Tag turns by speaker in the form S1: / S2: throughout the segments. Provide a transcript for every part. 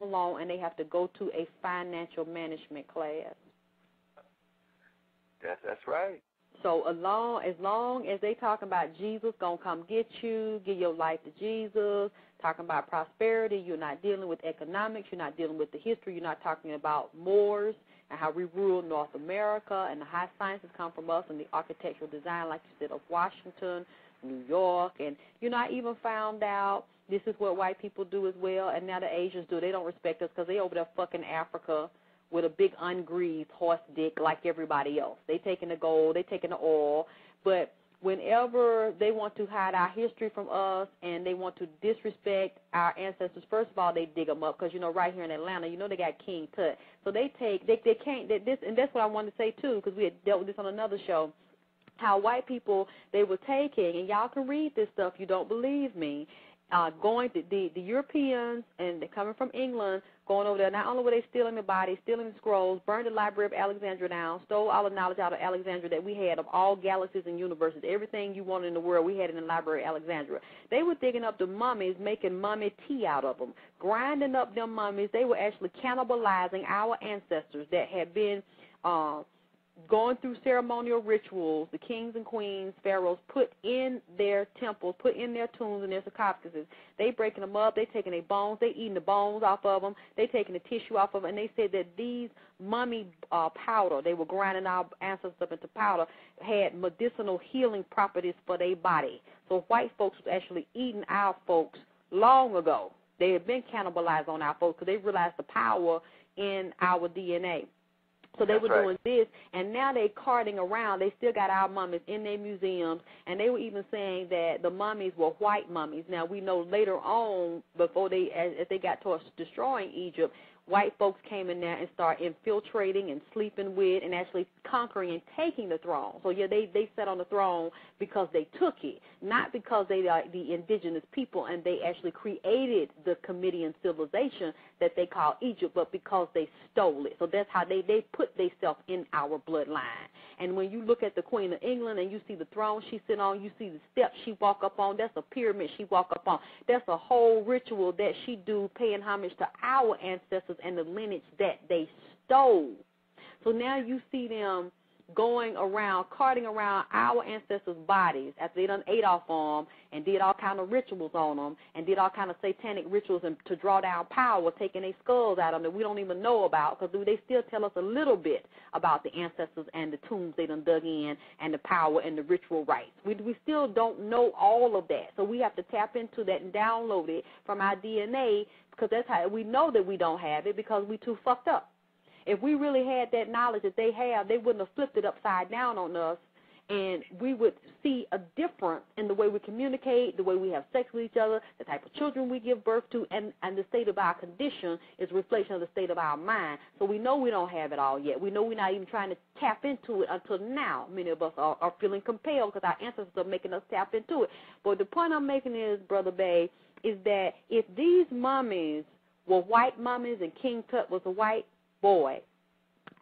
S1: alone, and they have to go to a financial management class.
S2: That's right.
S1: So as long as they talking about Jesus gonna come get you, give your life to Jesus, talking about prosperity, you're not dealing with economics, you're not dealing with the history, you're not talking about Moors and how we rule North America, and the high sciences come from us, and the architectural design, like you said, of Washington, New York, and I even found out this is what white people do as well, and now the Asians do. They don't respect us because they over there fucking Africa with a big ungreased horse dick like everybody else. They taking the gold, they taking the oil, but whenever they want to hide our history from us and they want to disrespect our ancestors, first of all, they dig them up because, right here in Atlanta, they got King Tut. So they can't, and that's what I wanted to say, too, because we had dealt with this on another show, how white people, they were taking, and y'all can read this stuff, you don't believe me, going to the Europeans, and they're coming from England, going over there. Not only were they stealing the bodies, stealing the scrolls, burned the Library of Alexandria down, stole all the knowledge out of Alexandria that we had of all galaxies and universes. Everything you wanted in the world, we had in the Library of Alexandria. They were digging up the mummies, making mummy tea out of them, grinding up them mummies. They were actually cannibalizing our ancestors that had been going through ceremonial rituals, the kings and queens, pharaohs, put in their temples, put in their tombs and their sarcophaguses. They breaking them up. They taking their bones. They eating the bones off of them. They taking the tissue off of them. And they said that these mummy powder, they were grinding our ancestors up into powder, had medicinal healing properties for their body. So white folks was actually eating our folks long ago. They had been cannibalized on our folks because they realized the power in our DNA. So they were doing this, and now they carting around. They still got our mummies in their museums, and they were even saying that the mummies were white mummies. Now, we know later on, before as they got towards destroying Egypt, white folks came in there and started infiltrating and sleeping with and actually conquering and taking the throne. So, yeah, they sat on the throne because they took it, not because they are the indigenous people and they actually created the Comedian civilization that they call Egypt, but because they stole it. So that's how they put themselves in our bloodline. And when you look at the Queen of England and you see the throne she sit on, you see the steps she walk up on, that's a pyramid she walk up on. That's a whole ritual that she do paying homage to our ancestors and the lineage that they stole. So now you see them going around, carting around our ancestors' bodies after they done ate off them and did all kind of rituals on them and did all kind of satanic rituals and to draw down power, taking their skulls out of them that we don't even know about because they still tell us a little bit about the ancestors and the tombs they done dug in and the power and the ritual rites. We still don't know all of that. So we have to tap into that and download it from our DNA because that's how we know that we don't have it because we too fucked up. If we really had that knowledge that they have, they wouldn't have flipped it upside down on us, and we would see a difference in the way we communicate, the way we have sex with each other, the type of children we give birth to, and the state of our condition is a reflection of the state of our mind. So we know we don't have it all yet. We know we're not even trying to tap into it until now. Many of us are feeling compelled because our ancestors are making us tap into it. But the point I'm making is, Brother Bay, is that if these mummies were white mummies and King Tut was a white boy,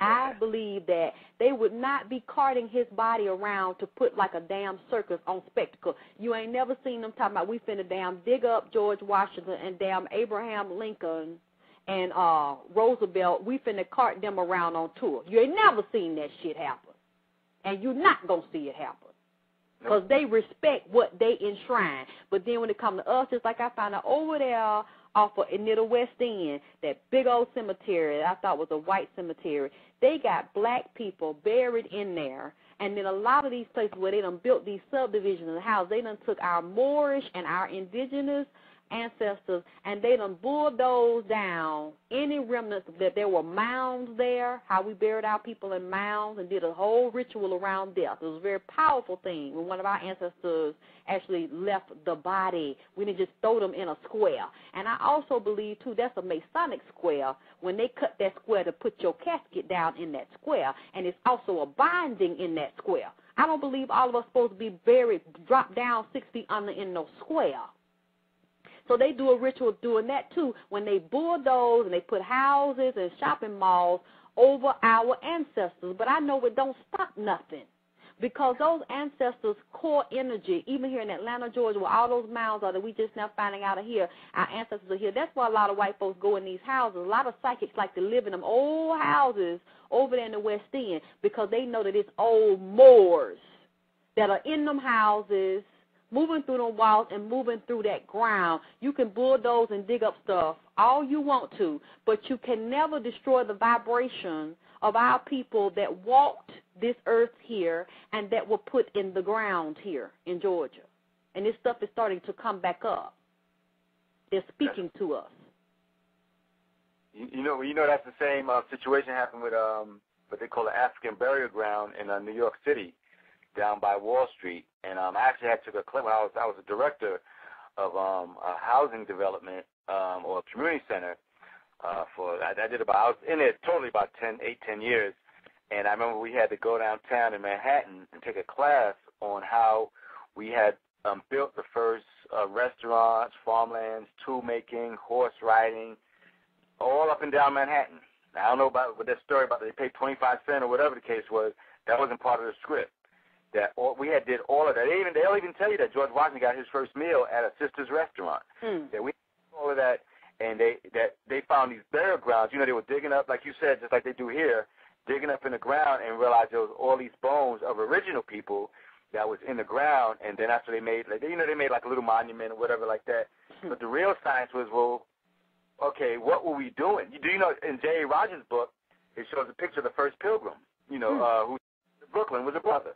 S1: I believe that they would not be carting his body around to put like a damn circus on spectacle. You ain't never seen them talking about we finna damn dig up George Washington and damn Abraham Lincoln and Roosevelt. We finna cart them around on tour. You ain't never seen that shit happen. And you're not going to see it happen. Because they respect what they enshrine. But then when it comes to us, just like I found out over there off of near the West End, that big old cemetery that I thought was a white cemetery, they got black people buried in there. And then a lot of these places where they done built these subdivisions of the house, they done took our Moorish and our indigenous ancestors, and they done bulldozed down any remnants that there were mounds there, how we buried our people in mounds and did a whole ritual around death. It was a very powerful thing when one of our ancestors actually left the body. We didn't just throw them in a square. And I also believe, too, that's a Masonic square when they cut that square to put your casket down in that square, and it's also a binding in that square. I don't believe all of us supposed to be buried, dropped down 6 feet under in no square. So they do a ritual doing that, too, when they bulldoze and they put houses and shopping malls over our ancestors. But I know it don't stop nothing. because those ancestors' core energy, even here in Atlanta, Georgia, where all those mounds are that we just now finding out of here, our ancestors are here. That's why a lot of white folks go in these houses. A lot of psychics like to live in them old houses over there in the West End because they know that it's old Moors that are in them houses, moving through them walls and moving through that ground. You can bulldoze and dig up stuff all you want to, but you can never destroy the vibration of our people that walked this earth here and that were put in the ground here in Georgia. And this stuff is starting to come back up. They're speaking to us.
S2: You know that's the same situation happened with what they call the African burial ground in New York City, down by Wall Street. And I actually had took a clip when I was a director of a housing development or a community center I was in it totally about 10 years. And I remember we had to go downtown in Manhattan and take a class on how we had built the first restaurants, farmlands, tool making, horse riding, all up and down Manhattan. Now, I don't know about what that story about they paid 25 cents or whatever the case was. That wasn't part of the script. We did all of that. They'll even tell you that George Washington got his first meal at a sister's restaurant. That we did all of that, and they found these burial grounds. You know, they were digging up, like you said, just like they do here, digging up in the ground and realized there was all these bones of original people that was in the ground, and then after they made, they made like a little monument or whatever like that. But the real science was, well, okay, what were we doing? Do you know, in J.A. Rogers' book, it shows a picture of the first pilgrim, who Brooklyn was a brother.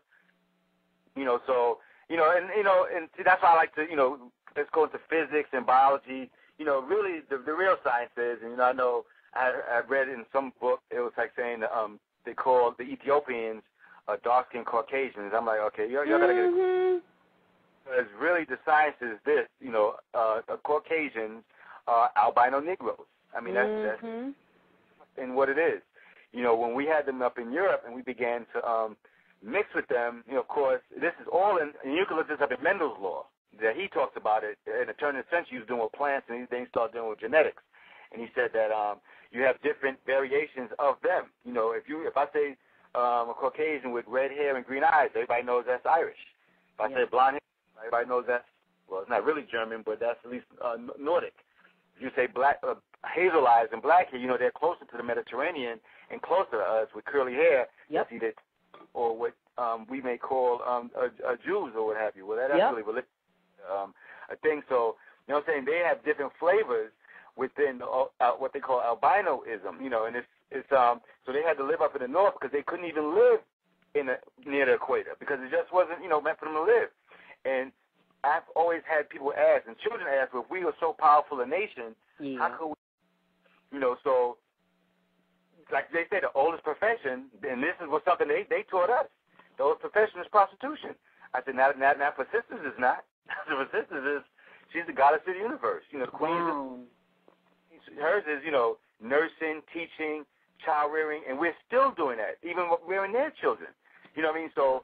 S2: And that's why I like to, let's go into physics and biology. Really the real science is, and I know I read in some book, it was like saying they called the Ethiopians dark-skinned Caucasians. I'm like, okay, y'all got to get it. Because really the science is this, Caucasians are albino Negroes. I mean, that's and what it is. When we had them up in Europe and we began to mix with them, of course, this is all in, and you can look this up in Mendel's law, that he talks about it in the turn of the century. He was doing with plants, and then he started doing with genetics. And he said that you have different variations of them. If I say a Caucasian with red hair and green eyes, everybody knows that's Irish. If I say blonde hair, everybody knows that's, well, it's not really German, but that's at least Nordic. If you say black, hazel eyes and black hair, they're closer to the Mediterranean and closer to us with curly hair.
S1: Yep.
S2: That's either, or what we may call Jews or what have you. Well, that's really a thing. So, you know what I'm saying? They have different flavors within what they call albinoism, and it's so they had to live up in the north because they couldn't even live near the equator because it just wasn't, meant for them to live. And I've always had people ask, and children ask, well, if we were so powerful a nation, how could we, so like they say, the oldest profession, and this was something they taught us, the oldest profession is prostitution. I said, now for sisters is not. For sisters is, she's the goddess of the universe. The queen hers is, nursing, teaching, child rearing, and we're still doing that, even rearing their children. You know what I mean? So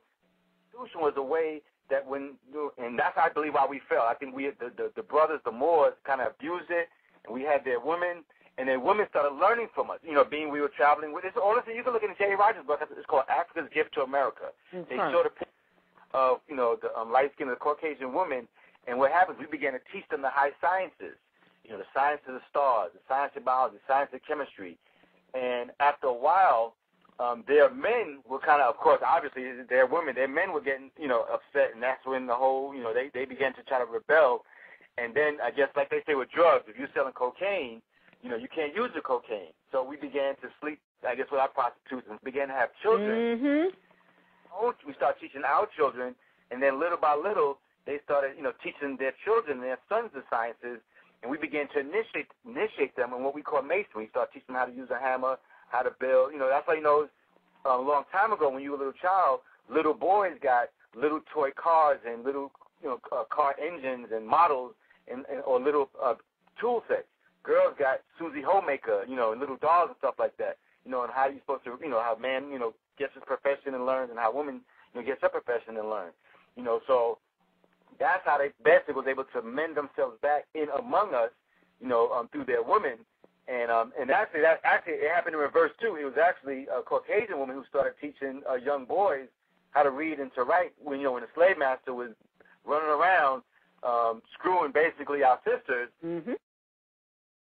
S2: prostitution was a way that and that's, I believe, why we fell. I think the brothers, the Moors, kind of abused it, and we had their women, and then women started learning from us. We were traveling with this. All this, you can look in J.A. Rogers' book. It's called Africa's Gift to America. They showed a picture of, the light-skinned Caucasian woman, and what happens, we began to teach them the high sciences, the science of the stars, the science of biology, the science of chemistry. And after a while, their men were kind of course, obviously, their women, their men were getting, upset, and that's when the whole, they began to try to rebel. And then, I guess, like they say with drugs, if you're selling cocaine, you can't use the cocaine. So we began to sleep, I guess, with our prostitutes and began to have children. We started teaching our children, and then little by little, they started, teaching their children, their sons, the sciences, and we began to initiate them in what we call masonry. We started teaching them how to use a hammer, how to build. That's why a long time ago when you were a little child, little boys got little toy cars and little, car engines and models or little tool sets. Girls got Susie Homemaker, and little dolls and stuff like that. And how you're supposed to, how man, gets his profession and learns, and how woman, gets her profession and learns. So that's how they basically was able to mend themselves back in among us, through their women. And actually, it happened in reverse too. It was actually a Caucasian woman who started teaching young boys how to read and to write when the slave master was running around screwing basically our sisters.
S1: Mm-hmm.